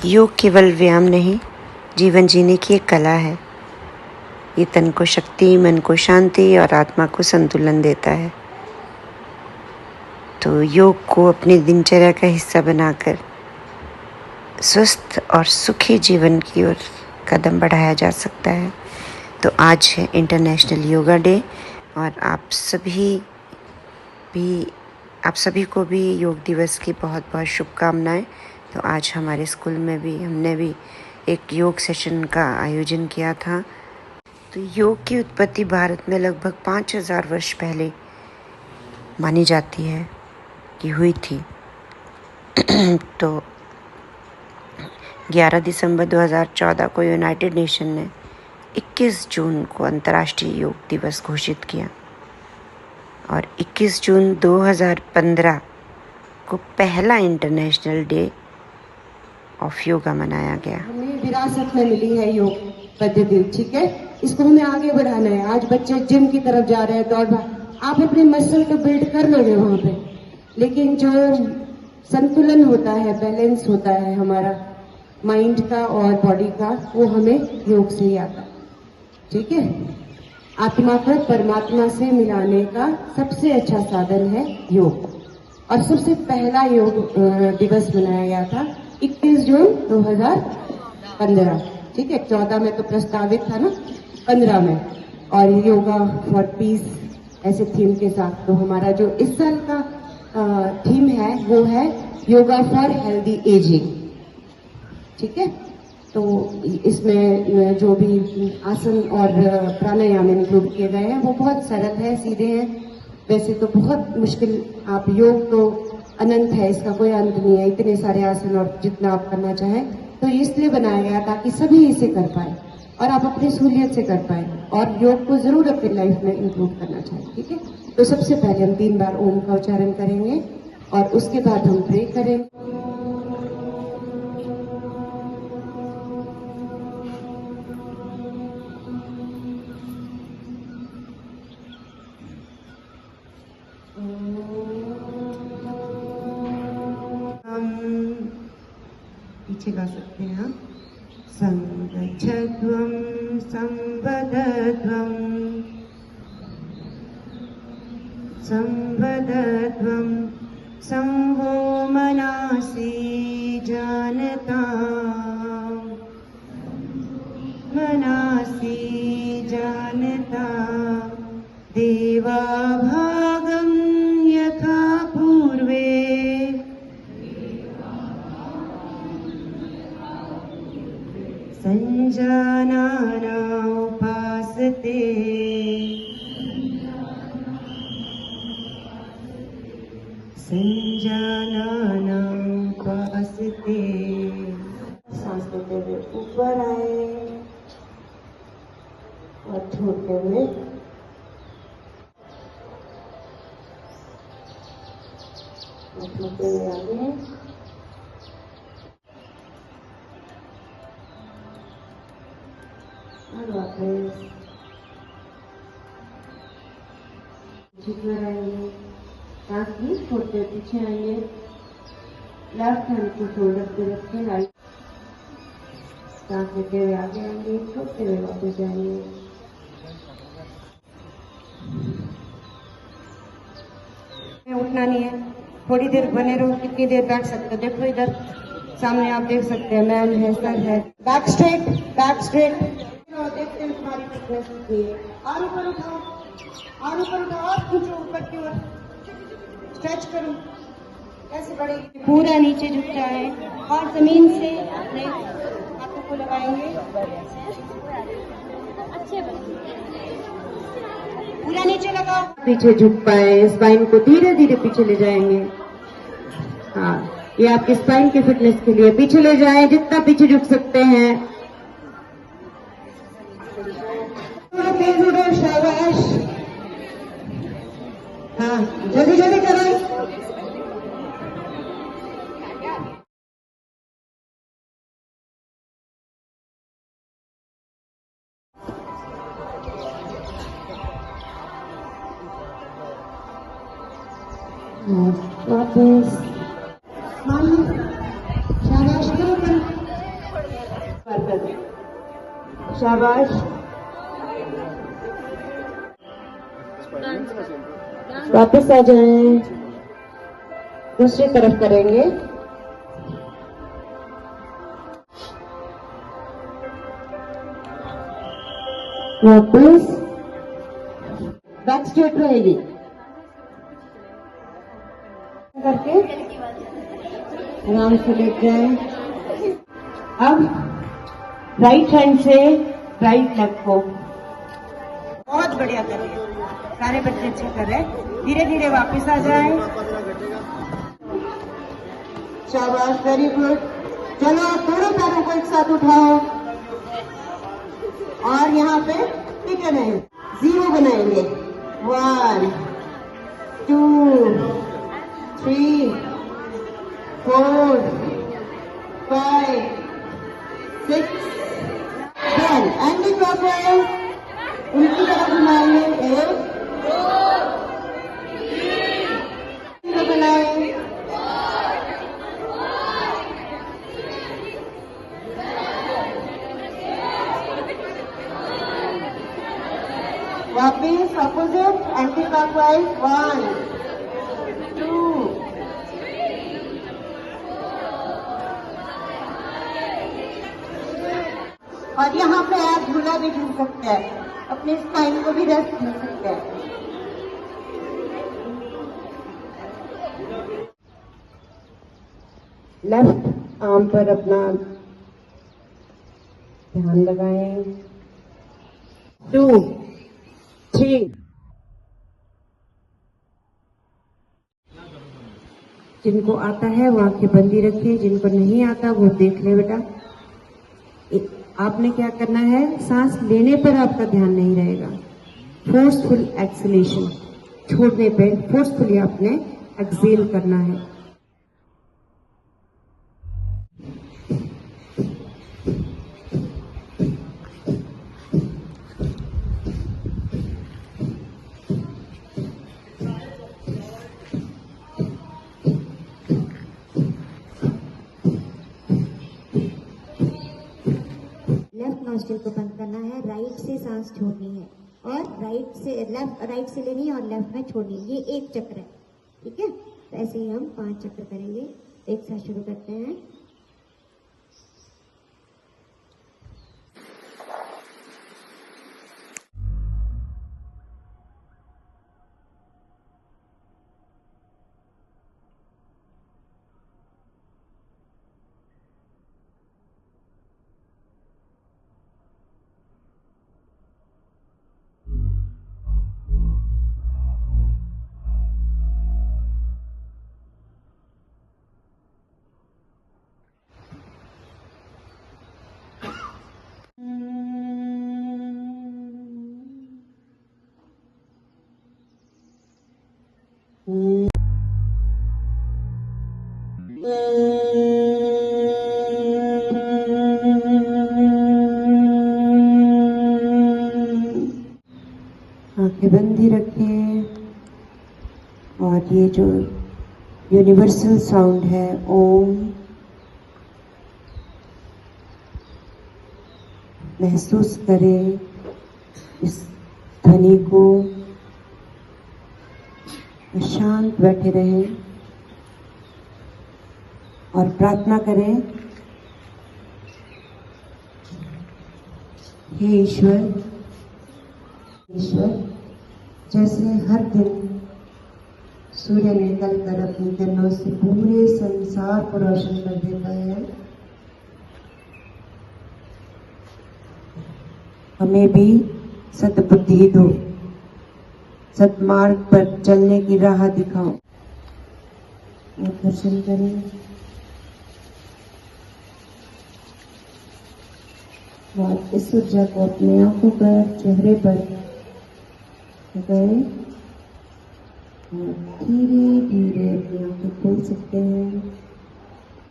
योग केवल व्यायाम नहीं, जीवन जीने की एक कला है। ये तन को शक्ति, मन को शांति और आत्मा को संतुलन देता है। तो योग को अपनी दिनचर्या का हिस्सा बनाकर स्वस्थ और सुखी जीवन की ओर कदम बढ़ाया जा सकता है। तो आज है इंटरनेशनल योगा डे और आप सभी को भी योग दिवस की बहुत बहुत शुभकामनाएं। तो आज हमारे स्कूल में भी हमने भी एक योग सेशन का आयोजन किया था। तो योग की उत्पत्ति भारत में लगभग 5000 वर्ष पहले मानी जाती है कि हुई थी। तो 11 दिसंबर 2014 को यूनाइटेड नेशन ने 21 जून को अंतर्राष्ट्रीय योग दिवस घोषित किया और 21 जून 2015 को पहला इंटरनेशनल डे ऑफ योगा मनाया गया। हमें विरासत में मिली है योग पद्धति, ठीक है। इसको हमें आगे बढ़ाना है। आज बच्चे जिम की तरफ जा रहे हैं, दौड़ भाग, आप अपने मसल को बिल्ड कर लोगे वहां पे, लेकिन जो संतुलन होता है, बैलेंस होता है हमारा माइंड का और बॉडी का, वो हमें योग से ही आता है, ठीक है। आत्मा को परमात्मा से मिलाने का सबसे अच्छा साधन है योग। और सबसे पहला योग दिवस मनाया गया था 21 जून 2015, ठीक है। 14 में तो प्रस्तावित था ना, 15 में, और योगा फॉर पीस ऐसे थीम के साथ। तो हमारा जो इस साल का थीम है वो है योगा फॉर हेल्दी एजिंग, ठीक है। तो इसमें जो भी आसन और प्राणायाम इंक्लूड किए गए हैं वो बहुत सरल है, सीधे हैं। वैसे तो बहुत मुश्किल, आप योग तो अनंत है, इसका कोई अंत नहीं है, इतने सारे आसन और जितना आप करना चाहें। तो इसलिए बनाया गया ताकि सभी इसे कर पाए और आप अपनी सहूलियत से कर पाए, और योग को जरूर अपनी लाइफ में इंक्लूड करना चाहिए, ठीक है। तो सबसे पहले हम 3 बार ओम का उच्चारण करेंगे और उसके बाद हम प्रे करेंगे। पीछे गा सकते हैं आप। संगच्छध्वं संवदध्वं संवदध्वं संवो मनासि जानता मनासि जानता देवा भागं यथा पूर्वे संजानाना उपासते संजानाना उपासते। सांस लेते हुए ऊपर आए और छोड़ते हुए आगे। और वापस आएंगे, सांस भी छोड़ते पीछे आएंगे, लेफ्ट हैंड को शोल्डर पे रखें, राइट सांस लेते हुए आगे आएंगे, छोड़ते हुए वापस जाएंगे। उठना नहीं है, थोड़ी देर बने रहो, कितनी देर बैठ सकते हो। देखो इधर सामने आप देख सकते हैं, मैन है, सर है, बैक स्ट्रेट, बैक स्ट्रेट। देखते हैं तुम्हारी फिटनेस कितनी है। और ऊपर उठाओ, और ऊपर उठाओ, और खींचो ऊपर की ओर, स्ट्रेच करो, कैसे बढ़ेगी। पूरा नीचे झुक जाए और जमीन से अपने हाथों को लगाएंगे, पूरा नीचे लगाओ, पीछे झुक पाए। स्पाइन को धीरे धीरे पीछे ले जाएंगे। हाँ, ये आपकी स्पाइन की फिटनेस के लिए पीछे ले जाएं, जितना पीछे झुक सकते हैं। शाबाश, हाँ, जल्दी जल्दी करें। वापस, शाबाश करो। कर दें। शाबाश। वापस आ जाएं, दूसरी तरफ करेंगे। वापस, बैक स्ट्रेट रहेगी करके आराम से लेट जाए। अब राइट हैंड से राइट लेग को बहुत बढ़िया कर रहे हैं, सारे बच्चे अच्छे कर रहे हैं। धीरे धीरे वापस आ जाए। शाबाश, वेरी गुड। चलो दोनों पैरों को एक साथ उठाओ और यहाँ पे ठीक है, 0 बनाएंगे। 1 2 3 4 5 6 7 एंडी प्रॉपर उनकी तरफ घुमाएंगे। 1 2 बनाए। वापिस अपोजिट एंटी क्लॉकवाइज। 1 2 और यहाँ पे आप झूला भी झूल सकते हैं, अपने स्पाइन को भी रेस्ट मिल सकते हैं। लेफ्ट आर्म पर अपना ध्यान लगाएं। 2 3 जिनको आता है वो आंखें बंदी रखें, जिनको नहीं आता वो देख ले बेटा। आपने क्या करना है, सांस लेने पर आपका ध्यान नहीं रहेगा, फोर्सफुल एक्सलेशन, छोड़ने पे फोर्सफुली आपने एक्सेल करना है। नॉस्ट्रिल को बंद करना है, राइट से सांस छोड़नी है और राइट से लेनी है और लेफ्ट में छोड़नी है। ये एक चक्र है, ठीक है। तो ऐसे ही हम 5 चक्र करेंगे। एक साथ शुरू करते हैं। आंखें बंद ही रखें और ये जो यूनिवर्सल साउंड है ओम, महसूस करें इस ध्वनि को, शांत बैठे रहें और प्रार्थना करें, हे ईश्वर, जैसे हर दिन सूर्य निकलकर अपनी किरणों से पूरे संसार को रोशन कर देता है, हमें भी सद्बुद्धि दो, सद्मार्ग पर चलने की राह दिखाओ। और दर्शन करें और इस ऊर्जा को अपने आंखों पर, चेहरे पर लगाएं और धीरे धीरे अपनी आंखें खोल सकते हैं।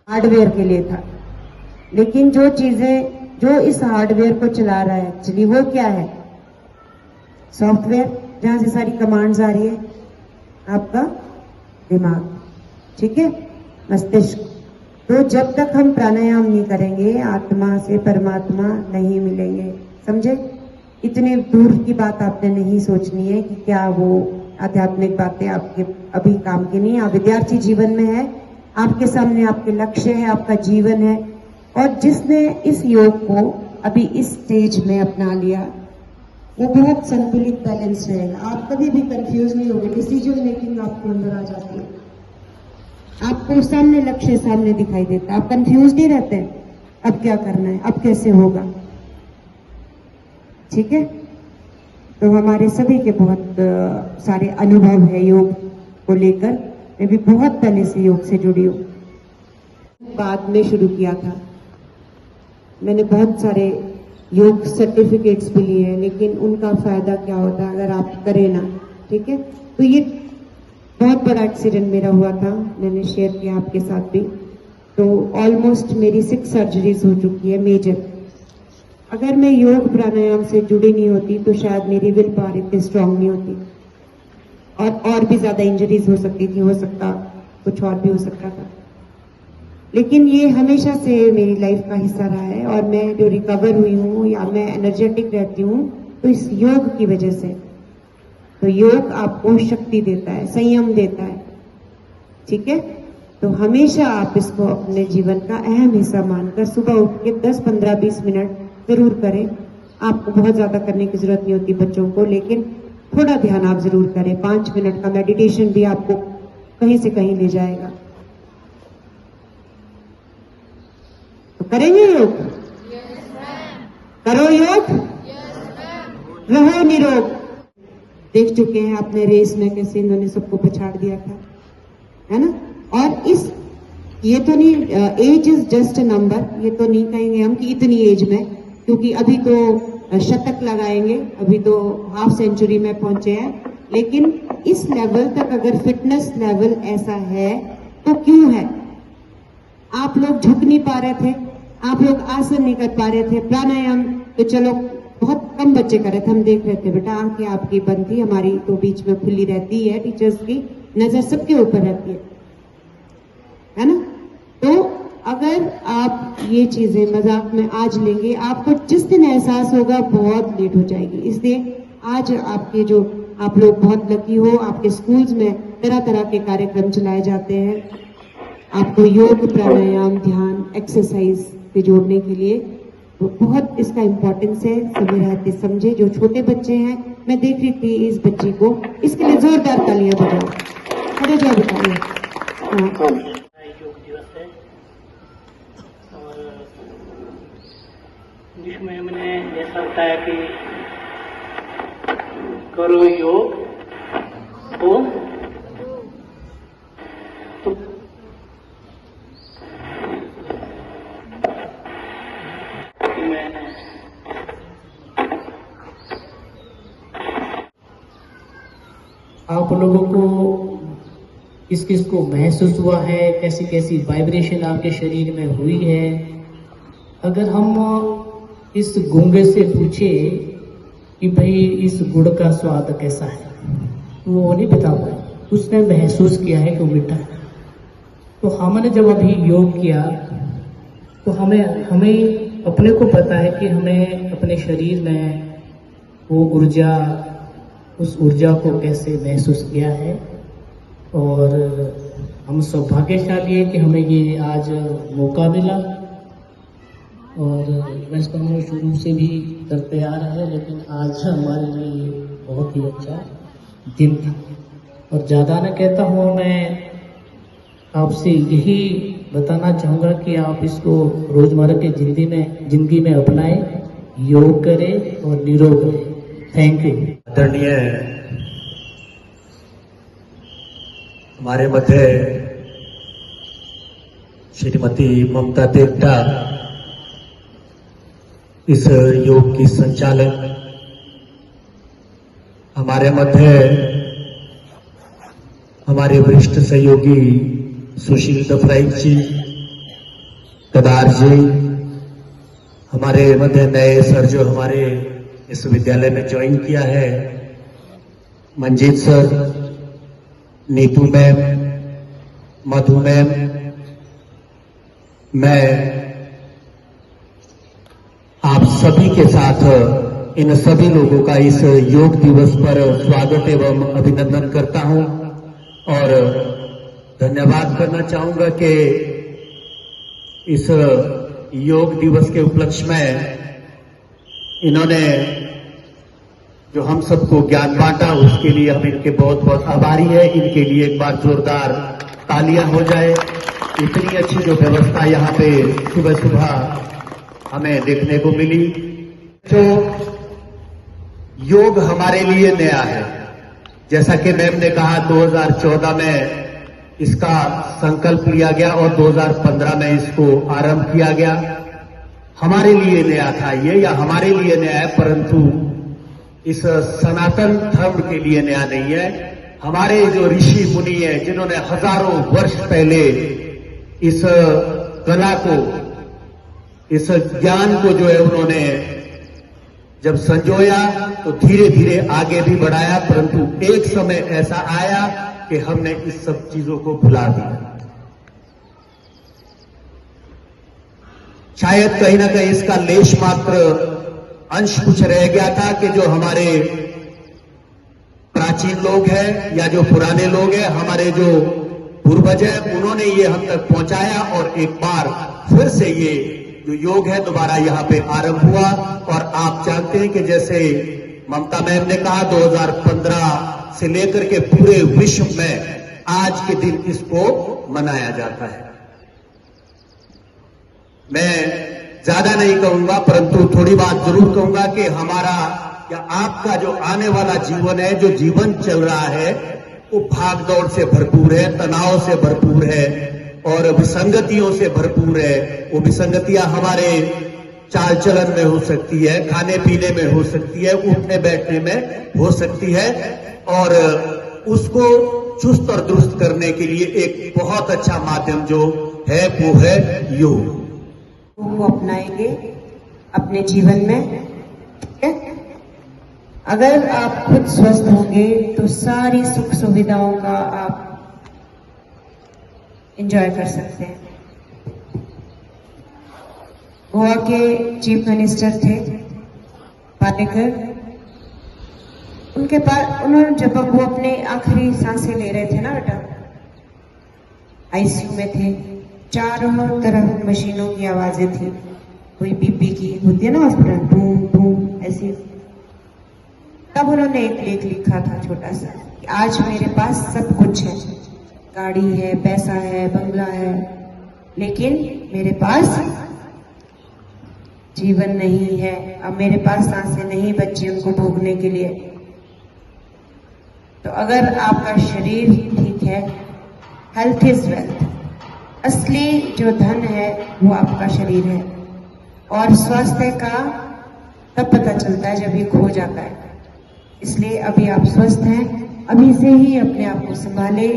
हार्डवेयर के लिए था, लेकिन जो चीजें जो इस हार्डवेयर को चला रहा है एक्चुअली वो क्या है, सॉफ्टवेयर, जहां से सारी कमांड्स आ रही है आपका दिमाग, ठीक है, मस्तिष्क। तो जब तक हम प्राणायाम नहीं करेंगे आत्मा से परमात्मा नहीं मिलेंगे, समझे? इतने दूर की बात आपने नहीं सोचनी है कि क्या वो आध्यात्मिक बातें आपके अभी काम की नहीं। आप विद्यार्थी जीवन में है, आपके सामने आपके लक्ष्य है, आपका जीवन है, और जिसने इस योग को अभी इस स्टेज में अपना लिया वो बहुत संतुलित बैलेंस रहेगा। आप कभी भी कंफ्यूज नहीं होंगे, डिसीजन मेकिंग आपके अंदर आ जाती है, आपको सामने लक्ष्य सामने दिखाई देता है, आप कंफ्यूज नहीं रहते अब क्या करना है, अब कैसे होगा। ठीक है, तो हमारे सभी के बहुत सारे अनुभव है योग को लेकर। मैं भी बहुत पहले से योग से जुड़ी हूँ, बाद में शुरू किया था। मैंने बहुत सारे योग सर्टिफिकेट्स भी लिए हैं, लेकिन उनका फायदा क्या होता है अगर आप करें ना। ठीक है, तो ये बहुत बड़ा एक्सीडेंट मेरा हुआ था, मैंने शेयर किया आपके साथ भी। तो ऑलमोस्ट मेरी 6 सर्जरीज हो चुकी है मेजर। अगर मैं योग प्राणायाम से जुड़ी नहीं होती तो शायद मेरी विल पावर इतनी स्ट्रांग नहीं होती, और भी ज्यादा इंजरीज हो सकती थी, हो सकता कुछ और भी हो सकता था। लेकिन ये हमेशा से मेरी लाइफ का हिस्सा रहा है, और मैं जो रिकवर हुई हूँ या मैं एनर्जेटिक रहती हूँ तो इस योग की वजह से। तो योग आपको शक्ति देता है, संयम देता है। ठीक है, तो हमेशा आप इसको अपने जीवन का अहम हिस्सा मानकर सुबह उठ के 10, 15, 20 मिनट जरूर करें। आपको बहुत ज्यादा करने की जरूरत नहीं होती बच्चों को, लेकिन थोड़ा ध्यान आप जरूर करें। 5 मिनट का मेडिटेशन भी आपको कहीं से कहीं ले जाएगा। तो करेंगे योग? करो योग, रहो निरोग। देख चुके हैं आपने रेस में कैसे इन्होंने सबको पछाड़ दिया था, है ना? और इस ये तो नहीं, age is just a number, ये तो नहीं कहेंगे हम कि इतनी एज में, क्योंकि अभी तो शतक लगाएंगे, अभी तो हाफ सेंचुरी में पहुंचे हैं। लेकिन इस लेवल तक अगर फिटनेस लेवल ऐसा है तो क्यों है? आप लोग झुक नहीं पा रहे थे, आप लोग आसन नहीं कर पा रहे थे, प्राणायाम तो चलो बहुत कम बच्चे कर रहे थे, हम देख रहे थे। बेटा आंखें आपकी बंद थी, हमारी तो बीच में खुली रहती है, टीचर्स की नजर सबके ऊपर रहती है ना? तो अगर आप ये चीजें मजाक में आज लेंगे, आपको जिस दिन एहसास होगा बहुत लेट हो जाएगी। इसलिए आज आपके जो आप लोग बहुत लकी हो, आपके स्कूल्स में तरह तरह के कार्यक्रम चलाए जाते हैं आपको योग, प्राणायाम, ध्यान, एक्सरसाइज से जोड़ने के लिए। तो बहुत इसका इम्पोर्टेंस है, सभी रहते समझे। जो छोटे बच्चे हैं, मैं देख रही थी इस बच्ची को, इसके लिए जोरदार तालियां बजाओ, खड़े जाओ बताइए। हाँ, योग दिवस है और जिसमें हमने ऐसा बताया कि करो योग तो आप लोगों को किस किस को महसूस हुआ है, कैसी कैसी वाइब्रेशन आपके शरीर में हुई है? अगर हम इस गूंगे से पूछे कि भाई इस गुड़ का स्वाद कैसा है, वो नहीं बता पाए, उसने महसूस किया है कि वो मीठा है। तो हमने जब अभी योग किया तो हमें अपने को पता है कि हमें अपने शरीर में वो ऊर्जा, उस ऊर्जा को कैसे महसूस किया है। और हम सौभाग्यशाली है कि हमें ये आज मौका मिला। और वैसे तो हम शुरू से भी करते आ रहे हैं, लेकिन आज हमारे लिए बहुत ही अच्छा दिन था। और ज़्यादा न कहता हूँ, मैं आपसे यही बताना चाहूँगा कि आप इसको रोज़मर्रा की जिंदगी में अपनाएं, योग करें और निरोग रहें। Thank you. आदरणीय हमारे मध्य श्रीमती ममता देवता इस योग की संचालक, हमारे मध्य हमारे वरिष्ठ सहयोगी सुशील दफराइक जी, केदार जी, हमारे मध्य नए सर जो हमारे इस विद्यालय में ज्वाइन किया है, मंजीत सर, नीतू मैम, मधु मैम, मैं आप सभी के साथ इन सभी लोगों का इस योग दिवस पर स्वागत एवं अभिनंदन करता हूं और धन्यवाद करना चाहूंगा कि इस योग दिवस के उपलक्ष्य में इन्होंने जो हम सबको ज्ञान बांटा, उसके लिए हम इनके बहुत बहुत आभारी है। इनके लिए एक बार जोरदार तालियां हो जाए। इतनी अच्छी जो व्यवस्था यहाँ पे सुबह सुबह हमें देखने को मिली। जो योग हमारे लिए नया है, जैसा कि मैम ने कहा 2014 में इसका संकल्प लिया गया और 2015 में इसको आरंभ किया गया। हमारे लिए नया था ये, या हमारे लिए नया है, परंतु इस सनातन धर्म के लिए नया नहीं है। हमारे जो ऋषि मुनि है, जिन्होंने हजारों वर्ष पहले इस कला को, इस ज्ञान को जो है उन्होंने जब संजोया तो धीरे धीरे आगे भी बढ़ाया, परंतु एक समय ऐसा आया कि हमने इस सब चीजों को भुला दिया। शायद कहीं ना कहीं इसका लेश मात्र अंश कुछ रह गया था कि जो हमारे प्राचीन लोग हैं या जो पुराने लोग हैं, हमारे जो पूर्वज हैं, उन्होंने ये हम तक पहुंचाया और एक बार फिर से ये जो योग है दोबारा यहाँ पे आरंभ हुआ। और आप जानते हैं कि जैसे ममता मैम ने कहा 2015 से लेकर के पूरे विश्व में आज के दिन इसको मनाया जाता है। मैं ज्यादा नहीं कहूंगा, परंतु थोड़ी बात जरूर कहूंगा कि हमारा या आपका जो आने वाला जीवन है, जो जीवन चल रहा है, वो भागदौड़ से भरपूर है, तनाव से भरपूर है और विसंगतियों से भरपूर है। वो विसंगतियां हमारे चाल चलन में हो सकती है, खाने पीने में हो सकती है, उठने बैठने में हो सकती है, और उसको चुस्त और दुरुस्त करने के लिए एक बहुत अच्छा माध्यम जो है वो है योग। को अपनाएंगे अपने जीवन में, ठीक है? अगर आप खुद स्वस्थ होंगे तो सारी सुख सुविधाओं का आप एंजॉय कर सकते हैं। गोवा के चीफ मिनिस्टर थे पाटेकर, उनके पास उन्होंने जब वो अपने आखिरी सांसें ले रहे थे ना बेटा, आईसीयू में थे, चारों तरफ मशीनों की आवाजें थी, कोई बीपी की होती है ना हॉस्पिटल, बूम बूम ऐसी। तब उन्होंने एक लेख लिखा था छोटा सा कि आज मेरे पास सब कुछ है, गाड़ी है, पैसा है, बंगला है, लेकिन मेरे पास जीवन नहीं है। अब मेरे पास सांसें नहीं बची उनको भोगने के लिए। तो अगर आपका शरीर ठीक है, हेल्थ इज वेल्थ, असली जो धन है वो आपका शरीर है, और स्वास्थ्य का तब पता चलता है जब ये खो जाता है। इसलिए अभी आप स्वस्थ हैं, अभी से ही अपने आप को संभाले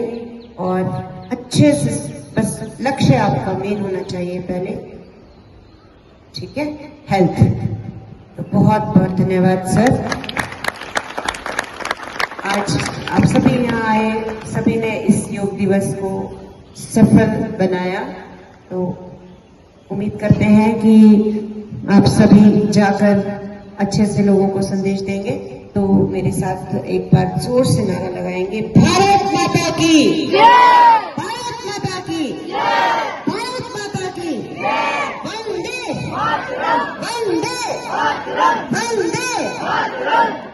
और अच्छे से, बस लक्ष्य आपका मेन होना चाहिए पहले, ठीक है, हेल्थ। तो बहुत बहुत धन्यवाद सर। आज आप सभी यहाँ आए, सभी ने इस योग दिवस को सफल बनाया। तो उम्मीद करते हैं कि आप सभी जाकर अच्छे से लोगों को संदेश देंगे। तो मेरे साथ एक बार जोर से नारा लगाएंगे, भारत माता की जय, भारत माता की जय, भारत माता की जय, वंदे वंदे वंदे,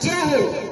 जय हिंद।